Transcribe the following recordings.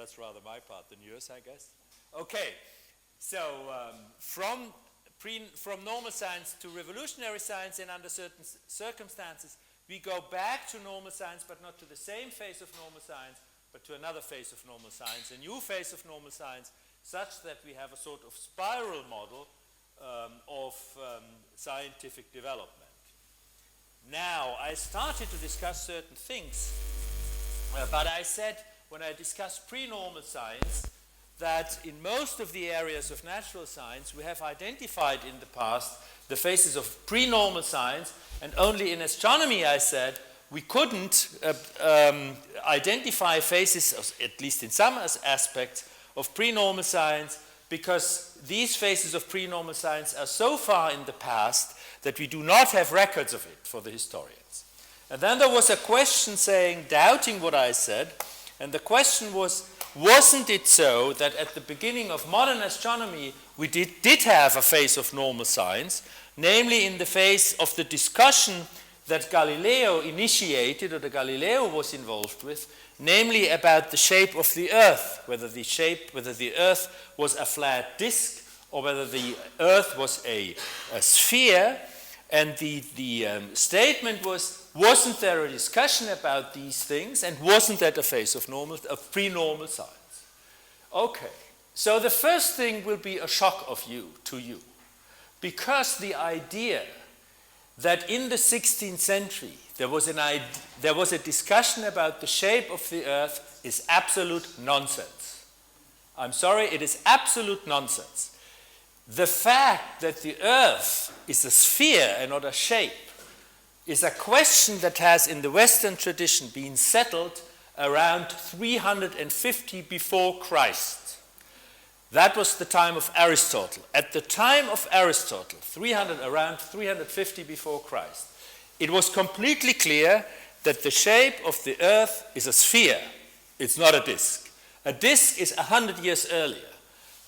that's rather my part than yours, I guess. Okay, so from normal science to revolutionary science, and under certain circumstances, we go back to normal science, but not to the same phase of normal science, but to another phase of normal science, a new phase of normal science, such that we have a sort of spiral model of scientific development. Now, I started to discuss certain things, but I said when I discussed pre-normal science that in most of the areas of natural science we have identified in the past the phases of pre-normal science, and only in astronomy, I said, we couldn't identify phases, at least in some aspects, of pre-normal science, because these phases of pre-normal science are so far in the past that we do not have records of it for the historians. And then there was a question doubting what I said, and the question was, wasn't it so that at the beginning of modern astronomy we did have a phase of normal science, namely in the phase of the discussion that Galileo initiated, or that Galileo was involved with, namely about the shape of the Earth, whether the Earth was a flat disk or whether the Earth was a sphere. And the statement was, wasn't there a discussion about these things, and wasn't that a phase of pre-normal science? Okay, so the first thing will be a shock to you, because the idea that in the 16th century there was a discussion about the shape of the Earth is absolute nonsense. I'm sorry, it is absolute nonsense. The fact that the Earth is a sphere and not a shape is a question that has in the Western tradition been settled around 350 before Christ. That was the time of Aristotle. At the time of Aristotle, around 350 before Christ, it was completely clear that the shape of the Earth is a sphere. It's not a disk. A disk is 100 years earlier.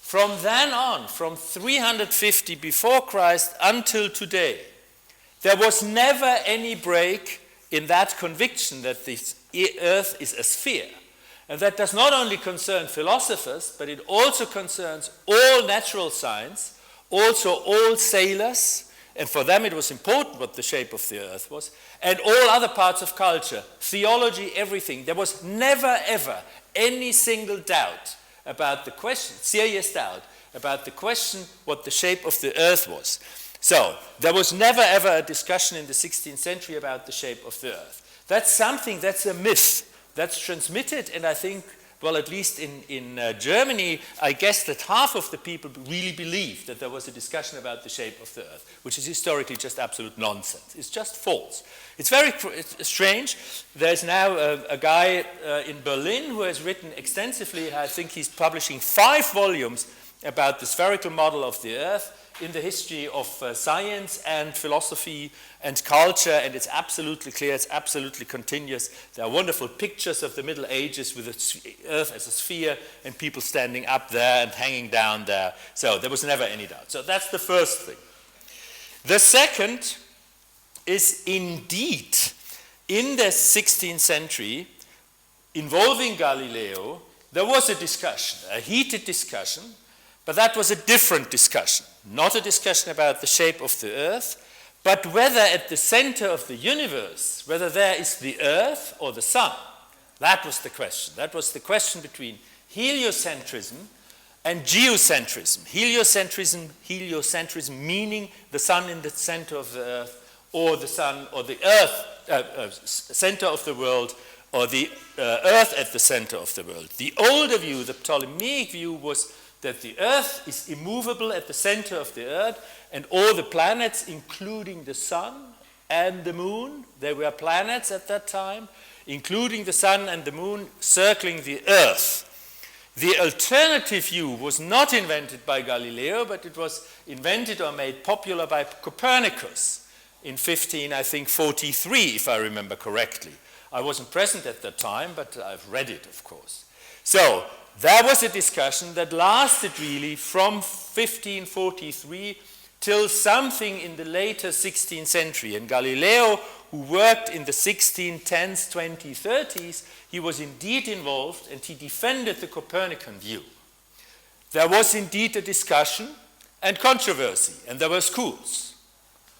From then on, from 350 before Christ until today, there was never any break in that conviction that the Earth is a sphere. And that does not only concern philosophers, but it also concerns all natural science, also all sailors, and for them it was important what the shape of the Earth was, and all other parts of culture, theology, everything. There was never, ever any single doubt about the question, serious doubt, about the question what the shape of the Earth was. So, there was never ever a discussion in the 16th century about the shape of the Earth. That's something, that's a myth, that's transmitted, and I think, well, at least in Germany, I guess that half of the people really believe that there was a discussion about the shape of the Earth, which is historically just absolute nonsense. It's just false. It's very strange. There's now a guy in Berlin who has written extensively, I think he's publishing 5 volumes about the spherical model of the Earth in the history of science and philosophy and culture, and it's absolutely clear, it's absolutely continuous. There are wonderful pictures of the Middle Ages with the Earth as a sphere and people standing up there and hanging down there. So there was never any doubt. So that's the first thing. The second is indeed, in the 16th century, involving Galileo, there was a discussion, a heated discussion, but that was a different discussion. Not a discussion about the shape of the Earth, but whether at the center of the universe, whether there is the Earth or the Sun. That was the question. That was the question between heliocentrism and geocentrism. Heliocentrism meaning the Sun in the center of the Earth, or the Sun or the Earth, center of the world, or the Earth at the center of the world. The older view, the Ptolemaic view, was that the Earth is immovable at the center of the Earth, and all the planets, including the Sun and the Moon, they were planets at that time, including the Sun and the Moon, circling the Earth. The alternative view was not invented by Galileo, but it was invented or made popular by Copernicus in 1543, if I remember correctly. I wasn't present at that time, but I've read it, of course. So, there was a discussion that lasted really from 1543 till something in the later 16th century. And Galileo, who worked in the 1610s, 20s, 30s, he was indeed involved and he defended the Copernican view. There was indeed a discussion and controversy, and there were schools.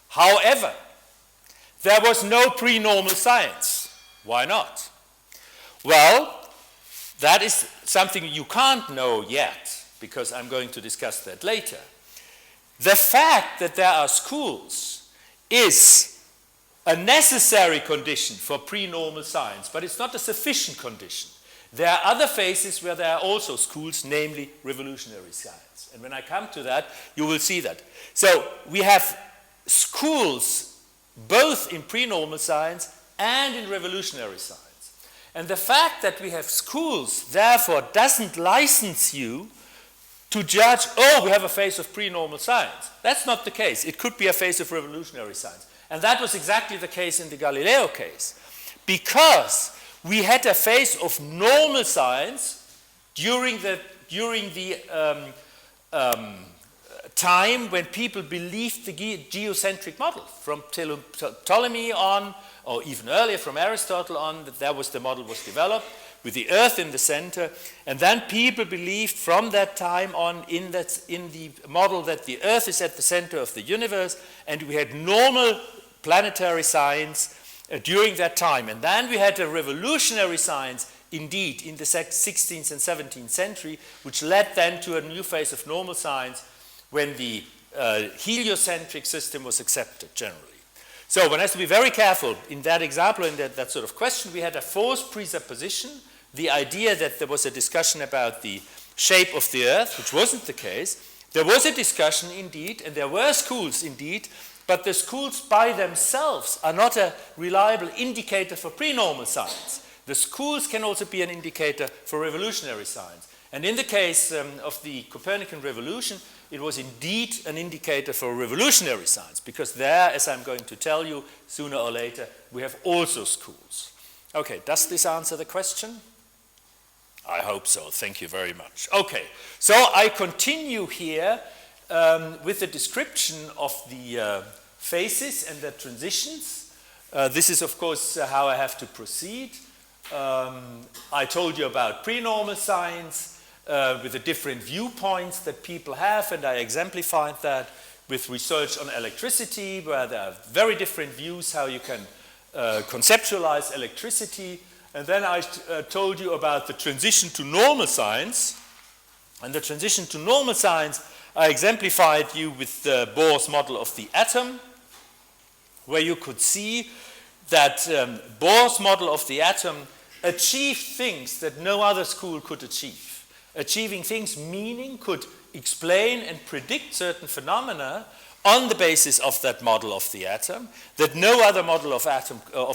However, there was no pre-normal science. Why not? Well, that is something you can't know yet, because I'm going to discuss that later. The fact that there are schools is a necessary condition for pre-normal science, but it's not a sufficient condition. There are other phases where there are also schools, namely revolutionary science. And when I come to that, you will see that. So we have schools both in pre-normal science and in revolutionary science. And the fact that we have schools, therefore, doesn't license you to judge, oh, we have a phase of pre-normal science. That's not the case. It could be a phase of revolutionary science. And that was exactly the case in the Galileo case, because we had a phase of normal science during the time when people believed the geocentric model, from Ptolemy on, or even earlier from Aristotle on, that was the model was developed with the Earth in the center, and then people believed from that time on in the model that the Earth is at the center of the universe, and we had normal planetary science during that time. And then we had a revolutionary science, indeed, in the 16th and 17th century, which led then to a new phase of normal science when the heliocentric system was accepted generally. So one has to be very careful in that example, in that sort of question. We had a false presupposition, the idea that there was a discussion about the shape of the Earth, which wasn't the case. There was a discussion indeed, and there were schools indeed, but the schools by themselves are not a reliable indicator for pre-normal science. The schools can also be an indicator for revolutionary science. And in the case of the Copernican revolution, it was indeed an indicator for revolutionary science, because there, as I'm going to tell you sooner or later, we have also schools. Okay, does this answer the question? I hope so. Thank you very much. Okay, so I continue here with the description of the phases and the transitions. This is, of course, how I have to proceed. I told you about pre-normal science with the different viewpoints that people have, and I exemplified that with research on electricity, where there are very different views how you can conceptualize electricity. And then I told you about the transition to normal science. And the transition to normal science, I exemplified you with Bohr's model of the atom, where you could see that Bohr's model of the atom achieved things that no other school could achieve. Achieving things meaning could explain and predict certain phenomena on the basis of that model of the atom that no other model of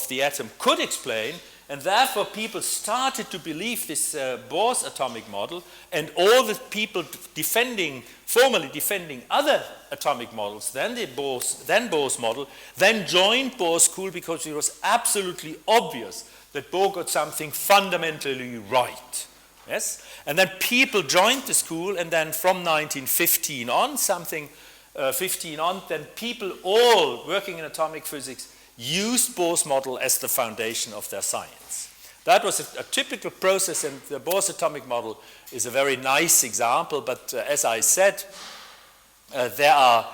the atom could explain. And therefore, people started to believe this Bohr's atomic model, and all the people formally defending other atomic models than Bohr's model, then joined Bohr's school because it was absolutely obvious that Bohr got something fundamentally right. Yes? And then people joined the school, and then from 1915 on, then people all working in atomic physics used Bohr's model as the foundation of their science. That was a typical process, and the Bohr's atomic model is a very nice example, but as I said, there are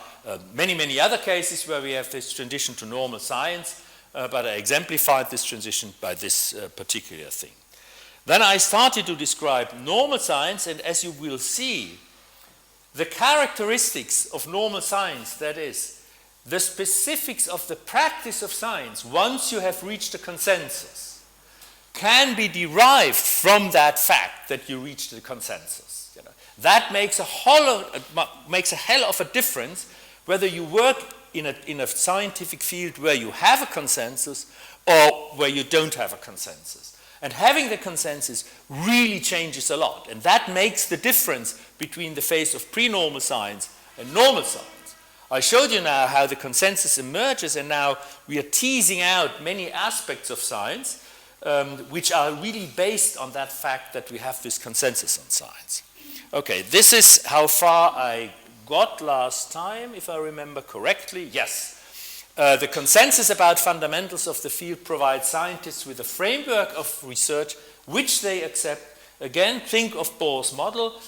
many other cases where we have this transition to normal science, but I exemplified this transition by this particular thing. Then I started to describe normal science, and as you will see, the characteristics of normal science, that is, the specifics of the practice of science, once you have reached a consensus, can be derived from that fact that you reached a consensus. You know, that makes a hell of a difference whether you work in a scientific field where you have a consensus or where you don't have a consensus. And having the consensus really changes a lot, and that makes the difference between the phase of pre-normal science and normal science. I showed you now how the consensus emerges, and now we are teasing out many aspects of science which are really based on that fact that we have this consensus on science. Okay, this is how far I got last time, if I remember correctly. Yes. The consensus about fundamentals of the field provides scientists with a framework of research which they accept. Again, think of Bohr's model.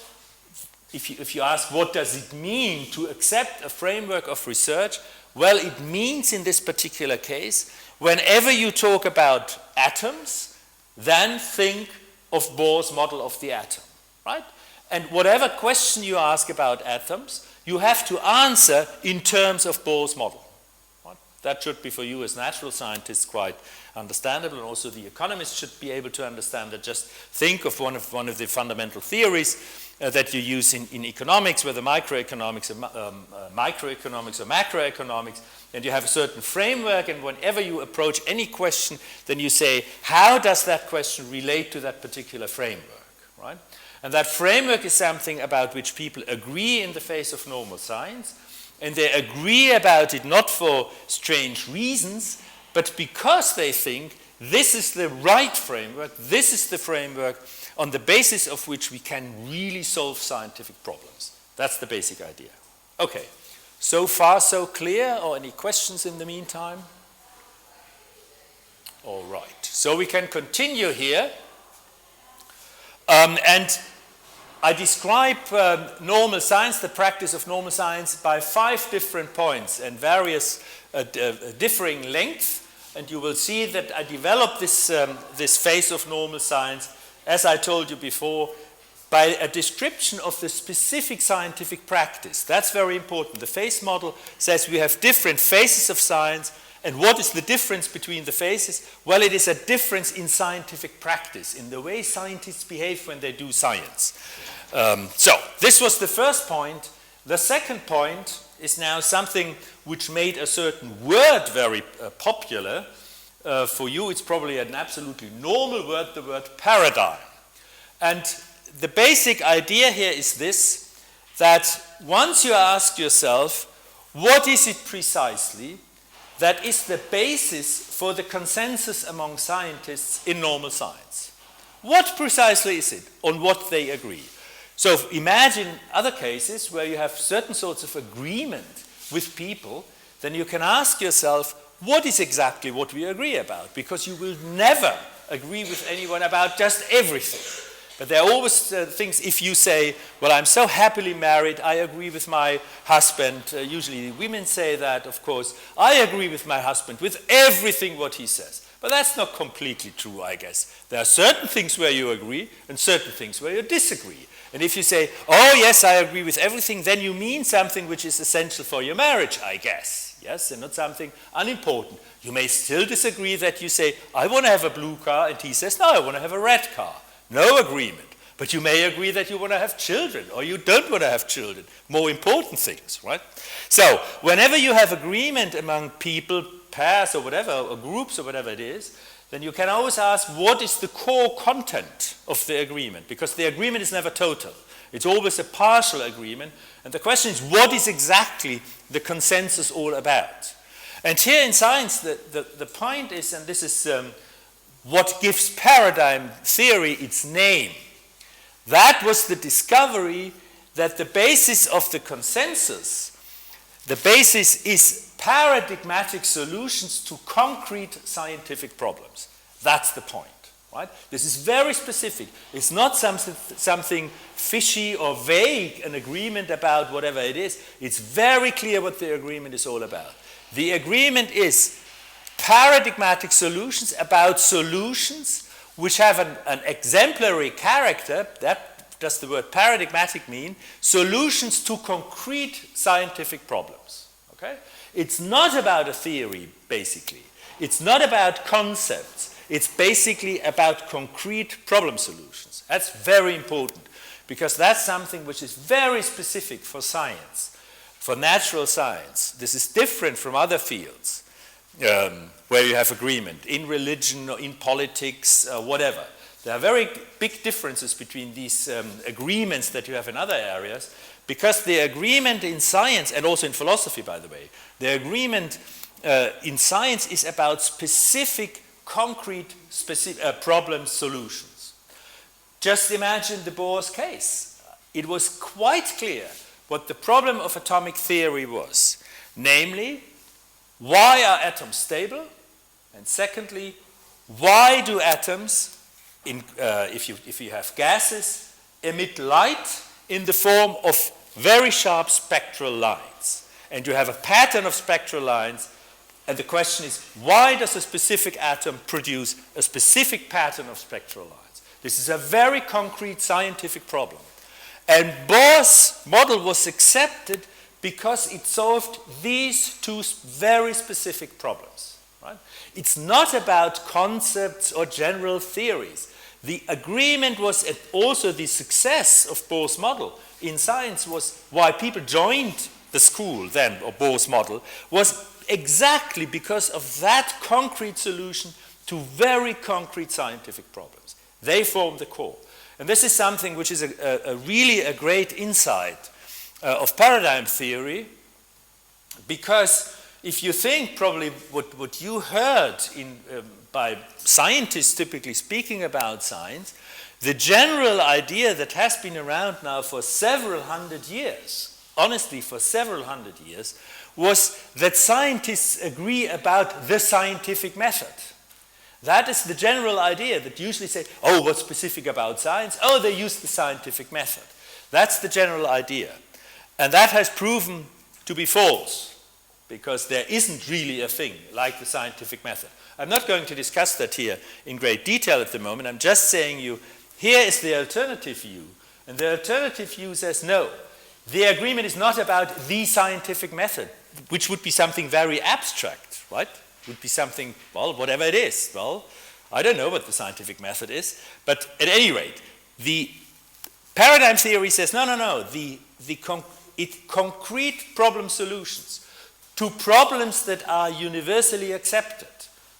If you ask what does it mean to accept a framework of research, well, it means in this particular case, whenever you talk about atoms, then think of Bohr's model of the atom, right? And whatever question you ask about atoms, you have to answer in terms of Bohr's model. Right? That should be for you as natural scientists quite understandable, and also the economists should be able to understand that. Just think of one of the fundamental theories that you use in economics, whether microeconomics or macroeconomics, and you have a certain framework, and whenever you approach any question, then you say, how does that question relate to that particular framework, right? And that framework is something about which people agree in the face of normal science, and they agree about it not for strange reasons, but because they think this is the right framework, this is the framework on the basis of which we can really solve scientific problems. That's the basic idea. Okay, so far so clear, or any questions in the meantime? All right, so we can continue here. And I describe normal science, the practice of normal science, by 5 different points and various differing lengths. And you will see that I developed this phase of normal science, as I told you before, by a description of the specific scientific practice. That's very important. The phase model says we have different phases of science. And what is the difference between the phases? Well, it is a difference in scientific practice, in the way scientists behave when they do science. So, this was the first point. The second point is now something which made a certain word very popular. For you, it's probably an absolutely normal word, the word paradigm. And the basic idea here is this, that once you ask yourself, what is it precisely that is the basis for the consensus among scientists in normal science? What precisely is it on what they agree? So imagine other cases where you have certain sorts of agreement with people, then you can ask yourself, what is exactly what we agree about? Because you will never agree with anyone about just everything. But there are always things, if you say, well, I'm so happily married, I agree with my husband. Usually women say that, of course. I agree with my husband with everything what he says. But that's not completely true, I guess. There are certain things where you agree and certain things where you disagree. And if you say, oh, yes, I agree with everything, then you mean something which is essential for your marriage, I guess. Yes, and not something unimportant. You may still disagree that you say, I want to have a blue car, and he says, no, I want to have a red car. No agreement. But you may agree that you want to have children, or you don't want to have children. More important things, right? So, whenever you have agreement among people, pairs or whatever, or groups or whatever it is, then you can always ask, what is the core content of the agreement? Because the agreement is never total. It's always a partial agreement. And the question is, what is exactly the consensus all about? And here in science, the point is, and this is what gives paradigm theory its name. That was the discovery that the basis of the consensus, the basis is paradigmatic solutions to concrete scientific problems. That's the point, right? This is very specific. It's not something fishy or vague, an agreement about whatever it is. It's very clear what the agreement is all about. The agreement is paradigmatic solutions about solutions which have an exemplary character. That does the word paradigmatic mean? Solutions to concrete scientific problems. Okay? It's not about a theory, basically. It's not about concepts. It's basically about concrete problem solutions. That's very important, because that's something which is very specific for science, for natural science. This is different from other fields where you have agreement, in religion or in politics, whatever. There are very big differences between these agreements that you have in other areas, because the agreement in science, and also in philosophy, by the way, the agreement in science is about specific, concrete problem solutions. Just imagine the Bohr's case. It was quite clear what the problem of atomic theory was. Namely, why are atoms stable? And secondly, why do atoms, if you have gases, emit light in the form of very sharp spectral lines? And you have a pattern of spectral lines, and the question is, why does a specific atom produce a specific pattern of spectral lines? This is a very concrete scientific problem. And Bohr's model was accepted because it solved these two very specific problems. Right? It's not about concepts or general theories. The agreement was, and also the success of Bohr's model in science was why people joined the school then, or Bohr's model, was exactly because of that concrete solution to very concrete scientific problems. They form the core. And this is something which is really a great insight of paradigm theory, because if you think probably what you heard by scientists typically speaking about science, the general idea that has been around now for several hundred years, honestly for several hundred years, was that scientists agree about the scientific method. That is the general idea that usually say, oh, what's specific about science? Oh, they use the scientific method. That's the general idea. And that has proven to be false, because there isn't really a thing like the scientific method. I'm not going to discuss that here in great detail at the moment. I'm just saying you, here is the alternative view. And the alternative view says, no, the agreement is not about the scientific method, which would be something very abstract, right? Would be something, well, whatever it is. Well, I don't know what the scientific method is, but at any rate, the paradigm theory says, no, concrete problem solutions to problems that are universally accepted,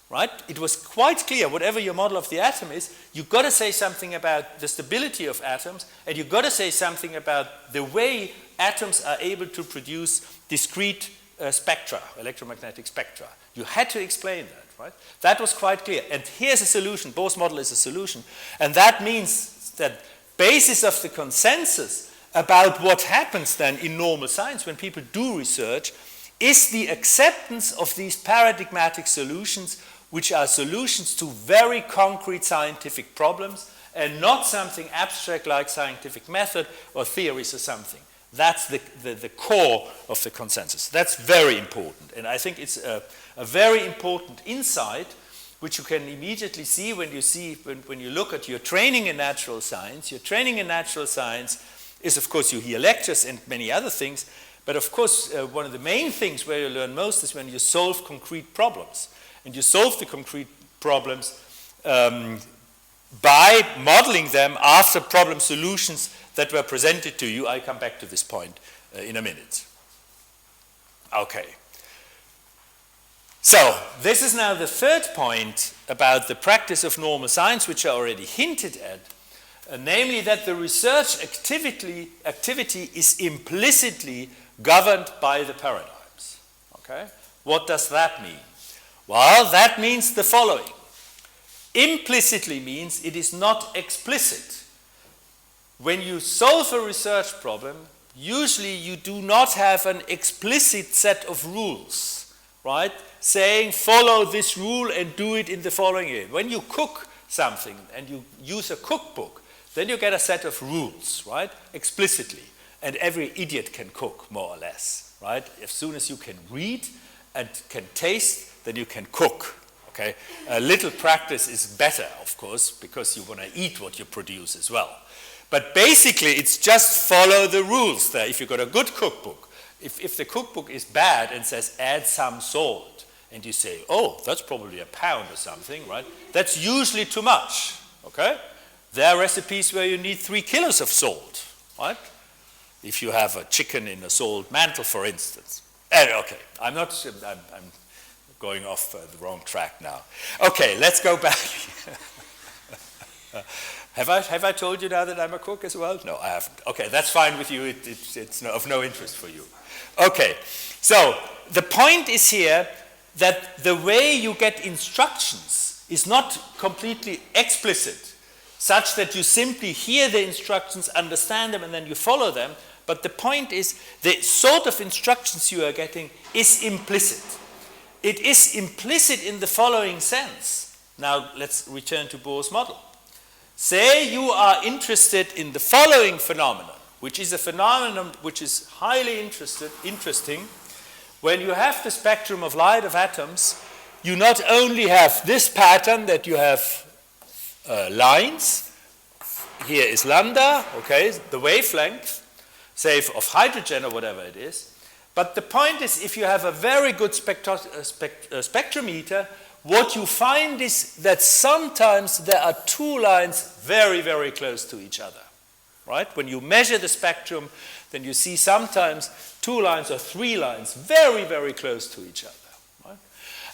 right? It was quite clear, whatever your model of the atom is, you've got to say something about the stability of atoms, and you've got to say something about the way atoms are able to produce discrete spectra, electromagnetic spectra. You had to explain that, right? That was quite clear. And here's a solution. Bohr's model is a solution. And that means that basis of the consensus about what happens then in normal science when people do research is the acceptance of these paradigmatic solutions, which are solutions to very concrete scientific problems and not something abstract like scientific method or theories or something. That's the core of the consensus. That's very important. And I think it's a very important insight, which you can immediately see when you look at your training in natural science. Your training in natural science is, of course, you hear lectures and many other things, but of course, one of the main things where you learn most is when you solve concrete problems. And you solve the concrete problems by modeling them after problem solutions that were presented to you. I come back to this point in a minute. Okay. So, this is now the third point about the practice of normal science, which I already hinted at, namely that the research activity is implicitly governed by the paradigms. Okay? What does that mean? Well, that means the following. Implicitly means it is not explicit. When you solve a research problem, usually you do not have an explicit set of rules, right? Saying, follow this rule and do it in the following way. When you cook something and you use a cookbook, then you get a set of rules, right? Explicitly. And every idiot can cook, more or less, right? As soon as you can read and can taste, then you can cook, okay? A little practice is better, of course, because you want to eat what you produce as well. But basically, it's just follow the rules there. If you've got a good cookbook, if the cookbook is bad and says add some salt, and you say, oh, that's probably a pound or something, right? That's usually too much, okay? There are recipes where you need 3 kilos of salt, right? If you have a chicken in a salt mantle, for instance. Okay, I'm going off the wrong track now. Okay, let's go back. Have I told you now that I'm a cook as well? No, I haven't. Okay, that's fine with you. It's of no interest for you. Okay, so the point is here that the way you get instructions is not completely explicit, such that you simply hear the instructions, understand them, and then you follow them, But the point is, the sort of instructions you are getting is implicit. It is implicit in the following sense. Now, let's return to Bohr's model. Say you are interested in the following phenomenon, which is a phenomenon which is highly interesting. When you have the spectrum of light of atoms, you not only have this pattern that you have lines. Here is lambda, okay, the wavelength, say of hydrogen or whatever it is. But the point is, if you have a very good spectrometer, what you find is that sometimes there are two lines very, very close to each other, right? When you measure the spectrum, then you see sometimes two lines or three lines very, very close to each other.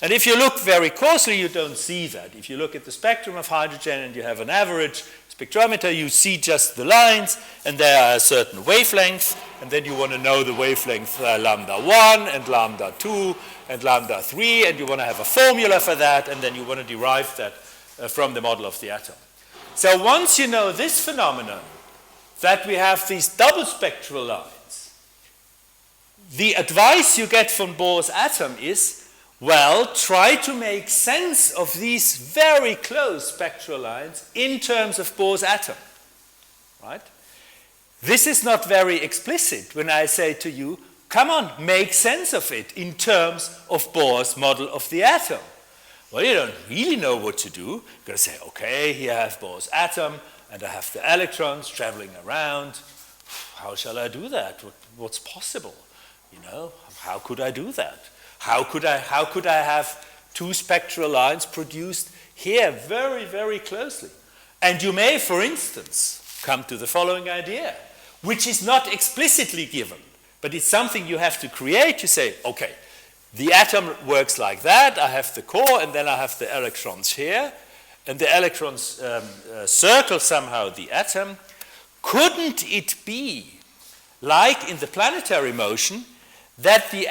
And if you look very closely, you don't see that. If you look at the spectrum of hydrogen and you have an average spectrometer, you see just the lines, and there are a certain wavelength, and then you want to know the wavelength lambda 1 and lambda 2 and lambda 3, and you want to have a formula for that, and then you want to derive that from the model of the atom. So once you know this phenomenon, that we have these double spectral lines, the advice you get from Bohr's atom is, well, try to make sense of these very close spectral lines in terms of Bohr's atom, right? This is not very explicit when I say to you, come on, make sense of it in terms of Bohr's model of the atom. Well, you don't really know what to do. You're going to say, okay, here I have Bohr's atom, and I have the electrons traveling around. How shall I do that? What's possible? You know, how could I do that? How could I have two spectral lines produced here very, very closely? And you may, for instance, come to the following idea, which is not explicitly given, but it's something you have to create. You say, okay, the atom works like that. I have the core, and then I have the electrons here, and the electrons circle somehow the atom. Couldn't it be, like in the planetary motion, that the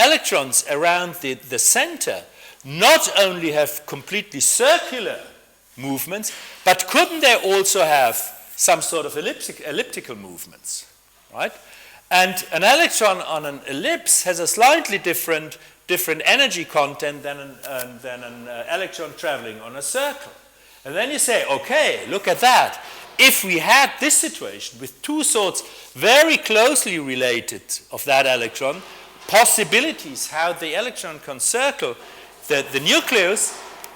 electrons around the center not only have completely circular movements, but couldn't they also have some sort of elliptical movements, right? And an electron on an ellipse has a slightly different energy content than an electron traveling on a circle. And then you say, okay, look at that. If we had this situation with two sorts very closely related of that electron, possibilities how the electron can circle the nucleus,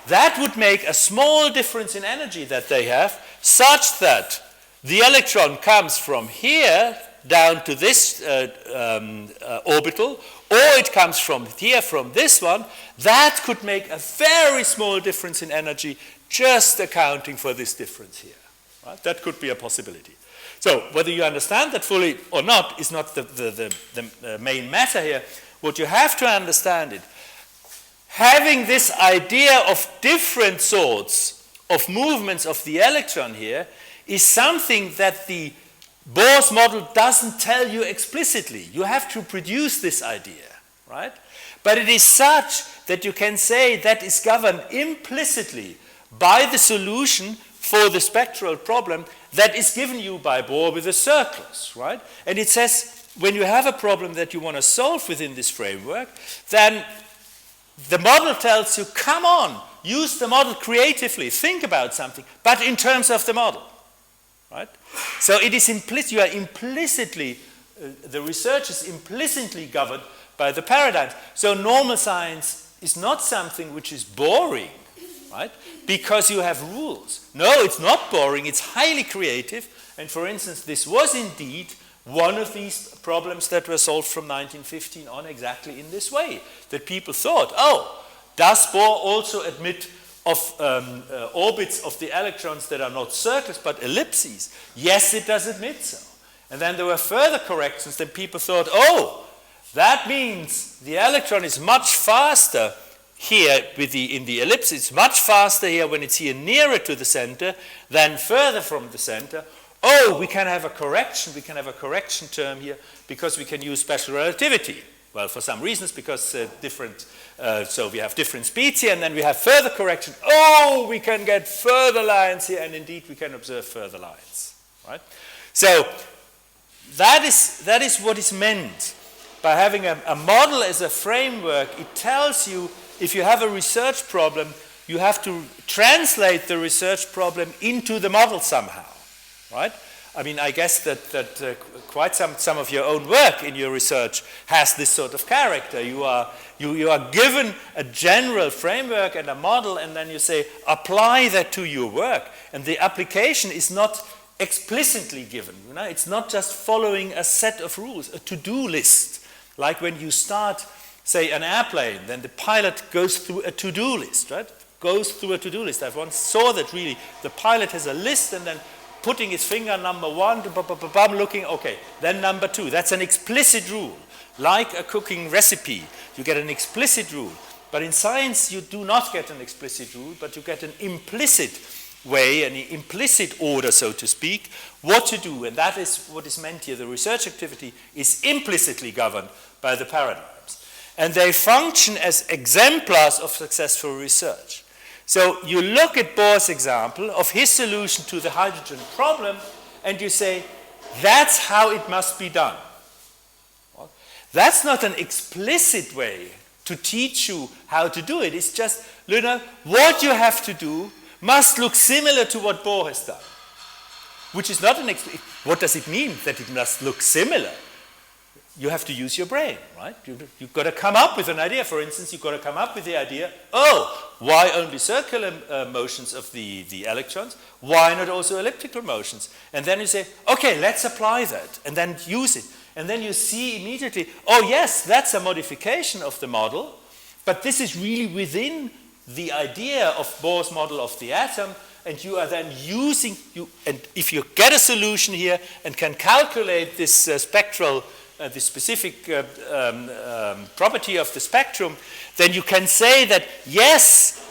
that would make a small difference in energy that they have, such that the electron comes from here down to this orbital, or it comes from here, from this one. That could make a very small difference in energy, just accounting for this difference here. Right? That could be a possibility. So whether you understand that fully or not is not the main matter here. What you have to understand is, having this idea of different sorts of movements of the electron here is something that the Bohr's model doesn't tell you explicitly. You have to produce this idea, right? But it is such that you can say that is governed implicitly by the solution for the spectral problem that is given you by Bohr with the circles, right? And it says, when you have a problem that you want to solve within this framework, then the model tells you, come on, use the model creatively, think about something, but in terms of the model, right? So it is implicit, you are implicitly, the research is implicitly governed by the paradigms. So normal science is not something which is boring, right? Because you have rules. No, it's not boring, it's highly creative. And for instance, this was indeed one of these problems that were solved from 1915 on exactly in this way. That people thought, oh, does Bohr also admit of orbits of the electrons that are not circles but ellipses? Yes, it does admit so. And then there were further corrections that people thought, oh, that means the electron is much faster here in the ellipse. It's much faster here when it's here nearer to the center than further from the center. Oh, we can have a correction. We can have a correction term here because we can use special relativity. Well, for some reasons, because so we have different speeds here, and then we have further correction. Oh, we can get further lines here, and indeed we can observe further lines, right? So that is what is meant by having a model as a framework. It tells you if you have a research problem, you have to translate the research problem into the model somehow, right? I mean, I guess that quite some of your own work in your research has this sort of character. You are given a general framework and a model, and then you say, apply that to your work. And the application is not explicitly given. You know? It's not just following a set of rules, a to-do list. Like when you start, say, an airplane, then the pilot goes through a to-do list, right? Goes through a to-do list. I once saw that really. The pilot has a list and then putting his finger number 1, looking, okay, then number 2. That's an explicit rule. Like a cooking recipe, you get an explicit rule. But in science, you do not get an explicit rule, but you get an implicit way, an implicit order, so to speak, what to do. And that is what is meant here. The research activity is implicitly governed by the paradigms. And they function as exemplars of successful research. So you look at Bohr's example of his solution to the hydrogen problem, and you say, that's how it must be done. Well, that's not an explicit way to teach you how to do it. It's just, you know, what you have to do must look similar to what Bohr has done. Which is not an what does it mean that it must look similar? You have to use your brain, right? You've got to come up with an idea. For instance, you've got to come up with the idea, why only circular motions of the electrons? Why not also elliptical motions? And then you say, okay, let's apply that, and then use it. And then you see immediately, oh yes, that's a modification of the model, but this is really within the idea of Bohr's model of the atom, and you are then using, and if you get a solution here and can calculate this spectral the specific property of the spectrum, then you can say that, yes,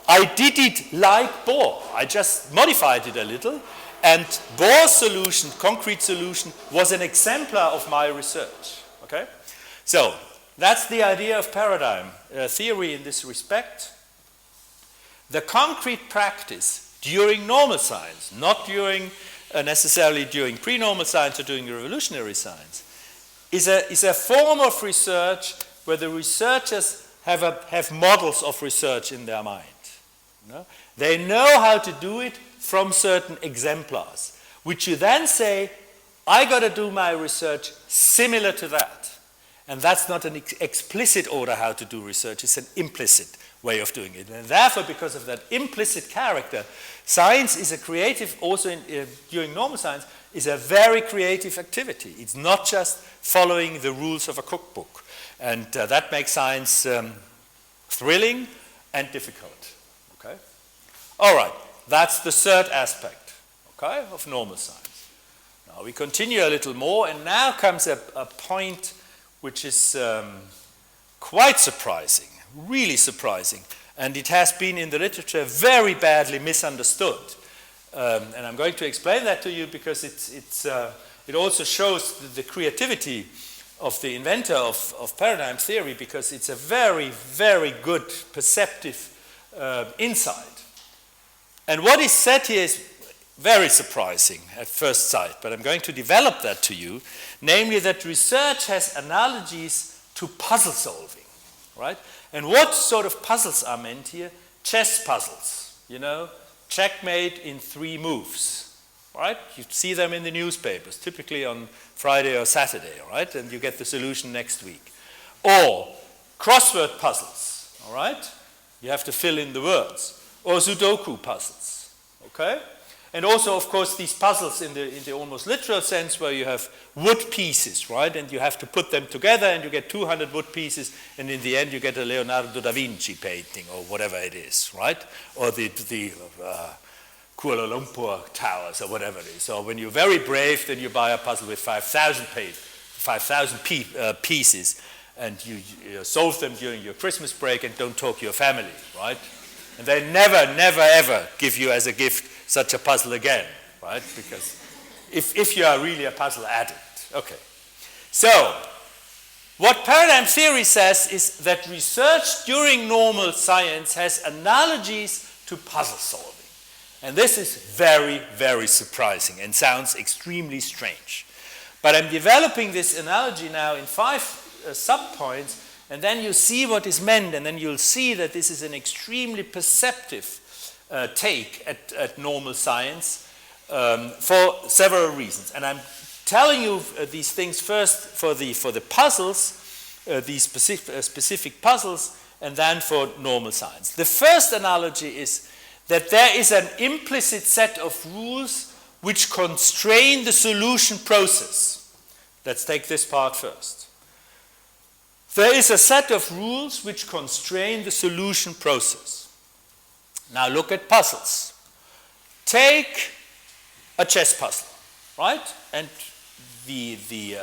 I did it like Bohr. I just modified it a little, and Bohr's solution, concrete solution, was an exemplar of my research. Okay? So, that's the idea of paradigm theory in this respect. The concrete practice during normal science, not during necessarily during pre-normal science or during revolutionary science, is a form of research where the researchers have models of research in their mind. You know? They know how to do it from certain exemplars, which you then say, I got to do my research similar to that. And that's not an explicit order how to do research, it's an implicit way of doing it. And therefore, because of that implicit character, science is a creative, also during normal science, is a very creative activity. It's not just following the rules of a cookbook. And that makes science thrilling and difficult. Okay? All right, that's the third aspect, okay, of normal science. Now we continue a little more, and now comes a point which is quite surprising, really surprising, and it has been in the literature very badly misunderstood. And I'm going to explain that to you because it also shows the creativity of the inventor of paradigm theory, because it's a very, very good perceptive insight. And what is said here is very surprising at first sight, but I'm going to develop that to you, namely that research has analogies to puzzle solving, right? And what sort of puzzles are meant here? Chess puzzles, you know, checkmate in 3 moves, right? You see them in the newspapers, typically on Friday or Saturday, right? And you get the solution next week. Or crossword puzzles, all right? You have to fill in the words. Or Sudoku puzzles, okay? And also, of course, these puzzles in the almost literal sense where you have wood pieces, right? And you have to put them together and you get 200 wood pieces, and in the end you get a Leonardo da Vinci painting or whatever it is, right? Or the Kuala Lumpur towers or whatever it is. So when you're very brave, then you buy a puzzle with 5,000 pieces, and you solve them during your Christmas break and don't talk to your family, right? And they never, ever give you as a gift such a puzzle again, right? Because if you are really a puzzle addict. Okay. So, what paradigm theory says is that research during normal science has analogies to puzzle solving. And this is very, very surprising and sounds extremely strange. But I'm developing this analogy now in 5 subpoints, and then you see what is meant, and then you'll see that this is an extremely perceptive take at normal science for several reasons. And I'm telling you these things first for the puzzles, these specific puzzles, and then for normal science. The first analogy is that there is an implicit set of rules which constrain the solution process. Let's take this part first. There is a set of rules which constrain the solution process. Now look at puzzles. Take a chess puzzle, right? And the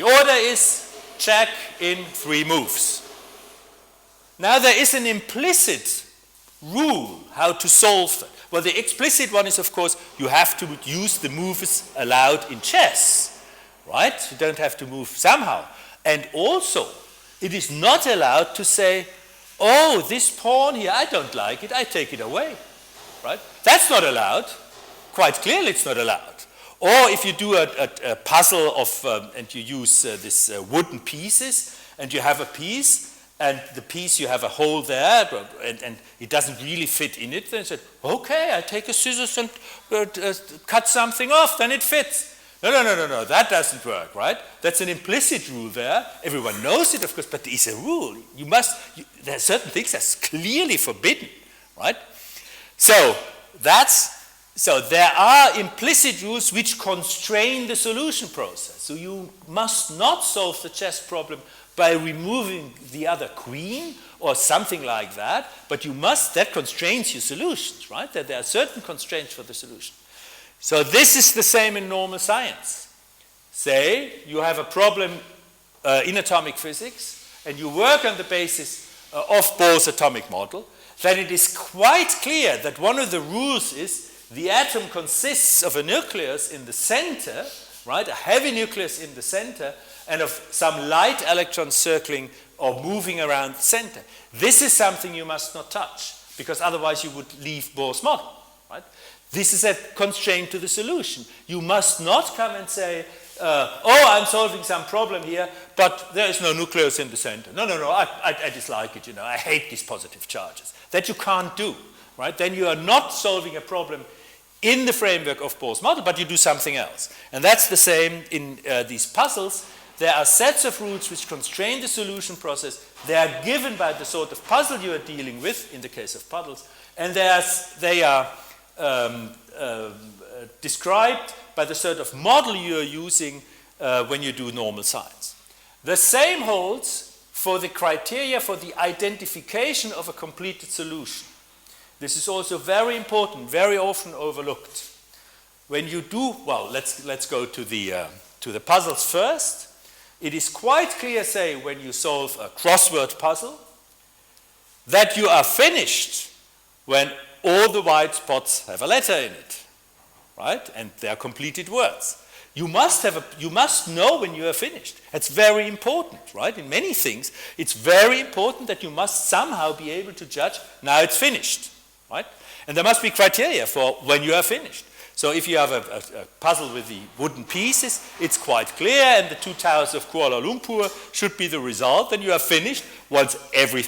order is check in 3 moves. Now there is an implicit rule how to solve that. Well, the explicit one is, of course, you have to use the moves allowed in chess, right? You don't have to move somehow. And also, it is not allowed to say, oh, this pawn here, I don't like it, I take it away, right? That's not allowed. Quite clearly it's not allowed. Or if you do a puzzle of, and you use these wooden pieces, and you have a piece, and the piece you have a hole there, and it doesn't really fit in it, then you say, okay, I take a scissors and cut something off, then it fits. No, that doesn't work, right? That's an implicit rule there. Everyone knows it, of course, but there is a rule. There are certain things that's clearly forbidden, right? So there are implicit rules which constrain the solution process. So you must not solve the chess problem by removing the other queen or something like that, but that constrains your solutions, right? That there are certain constraints for the solution. So this is the same in normal science. Say you have a problem in atomic physics, and you work on the basis of Bohr's atomic model, then it is quite clear that one of the rules is the atom consists of a nucleus in the center, right? A heavy nucleus in the center, and of some light electrons circling or moving around the center. This is something you must not touch, because otherwise you would leave Bohr's model, right? This is a constraint to the solution. You must not come and say, oh, I'm solving some problem here, but there is no nucleus in the center. No, I dislike it, I hate these positive charges. That you can't do, right? Then you are not solving a problem in the framework of Bohr's model, but you do something else. And that's the same in these puzzles. There are sets of rules which constrain the solution process. They are given by the sort of puzzle you are dealing with, in the case of puzzles, and they are described by the sort of model you are using when you do normal science. The same holds for the criteria for the identification of a completed solution. This is also very important, very often overlooked. When you do, well, let's go to the puzzles first. It is quite clear, say, when you solve a crossword puzzle, that you are finished when all the white spots have a letter in it, right? And they are completed words. You must know when you are finished. That's very important, right? In many things, it's very important that you must somehow be able to judge, now it's finished, right? And there must be criteria for when you are finished. So if you have a puzzle with the wooden pieces, it's quite clear, and the 2 towers of Kuala Lumpur should be the result. Then you are finished once every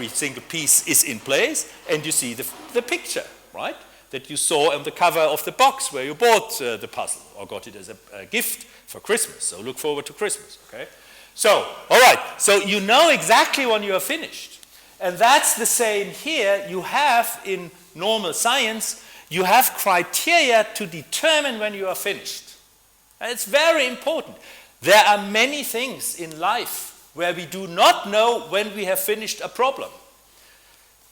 single piece is in place, and you see the picture, right? That you saw on the cover of the box where you bought the puzzle or got it as a gift for Christmas. So look forward to Christmas, okay? So, all right, so you know exactly when you are finished. And that's the same here. You have in normal science, you have criteria to determine when you are finished. And it's very important. There are many things in life where we do not know when we have finished a problem.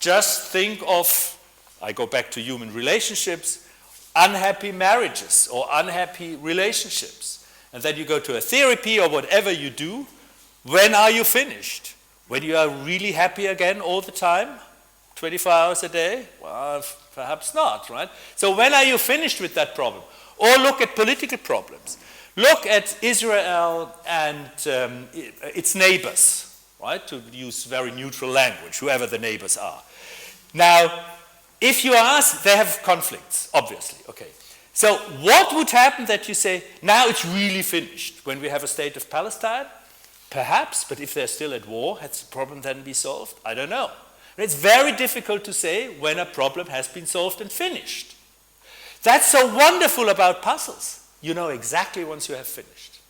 Just think of, I go back to human relationships, unhappy marriages or unhappy relationships. And then you go to a therapy or whatever you do. When are you finished? When you are really happy again all the time? 24 hours a day? Well, perhaps not, right? So when are you finished with that problem? Or look at political problems. Look at Israel and its neighbors, right? To use very neutral language, whoever the neighbors are. Now, if you ask, they have conflicts, obviously, okay. So what would happen that you say, now it's really finished? When we have a state of Palestine? Perhaps, but if they're still at war, has the problem then be solved? I don't know. It's very difficult to say when a problem has been solved and finished. That's so wonderful about puzzles. You know exactly once you have finished.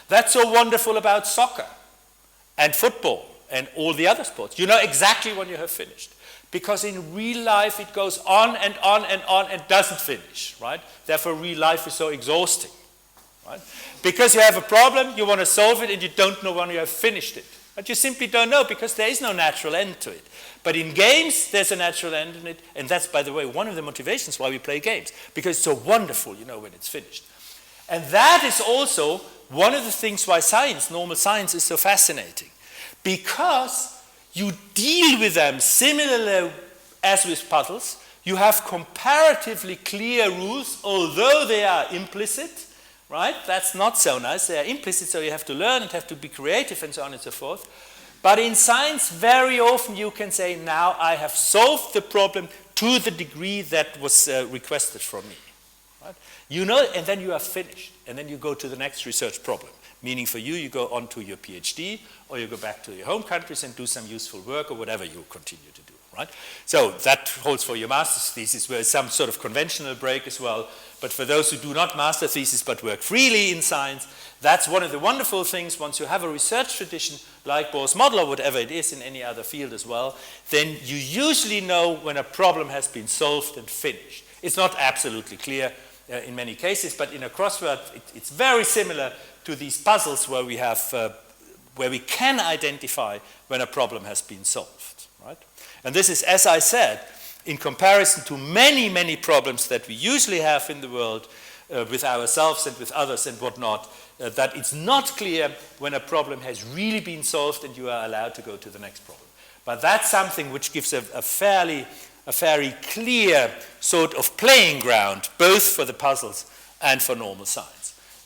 That's so wonderful about soccer and football and all the other sports. You know exactly when you have finished. Because in real life it goes on and on and on and doesn't finish, right? Therefore real life is so exhausting, right? Because you have a problem, you want to solve it, and you don't know when you have finished it. But you simply don't know because there is no natural end to it. But in games, there's a natural end in it, and that's, by the way, one of the motivations why we play games, because it's so wonderful, you know, when it's finished. And that is also one of the things why science, normal science, is so fascinating. Because you deal with them similarly as with puzzles. You have comparatively clear rules, although they are implicit, right? That's not so nice. They are implicit, so you have to learn and have to be creative and so on and so forth. But in science, very often you can say, now I have solved the problem to the degree that was requested from me. Right? You know, and then you are finished. And then you go to the next research problem. Meaning for you, you go on to your PhD, or you go back to your home countries and do some useful work, or whatever you continue to do. Right? So that holds for your master's thesis, where some sort of conventional break as well. But for those who do not master thesis but work freely in science, that's one of the wonderful things. Once you have a research tradition like Bohr's model or whatever it is in any other field as well, then you usually know when a problem has been solved and finished. It's not absolutely clear in many cases, but in a crossword, it's very similar to these puzzles where we have, where we can identify when a problem has been solved. Right? And this is, as I said, in comparison to many, many problems that we usually have in the world with ourselves and with others and whatnot, that it's not clear when a problem has really been solved and you are allowed to go to the next problem. But that's something which gives a very clear sort of playing ground, both for the puzzles and for normal science.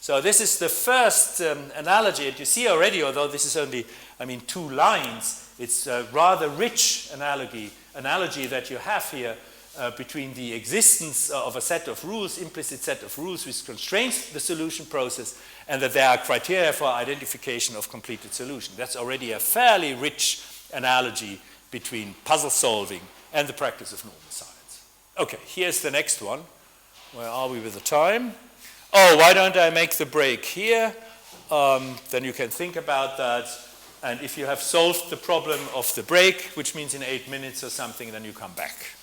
So this is the first analogy, and you see already, although this is only, 2 lines, it's a rather rich analogy that you have here between the existence of a set of rules, implicit set of rules which constrains the solution process, and that there are criteria for identification of completed solution. That's already a fairly rich analogy between puzzle solving and the practice of normal science. Okay, here's the next one. Where are we with the time? Oh, why don't I make the break here? Then you can think about that. And if you have solved the problem of the break, which means in 8 minutes or something, then you come back.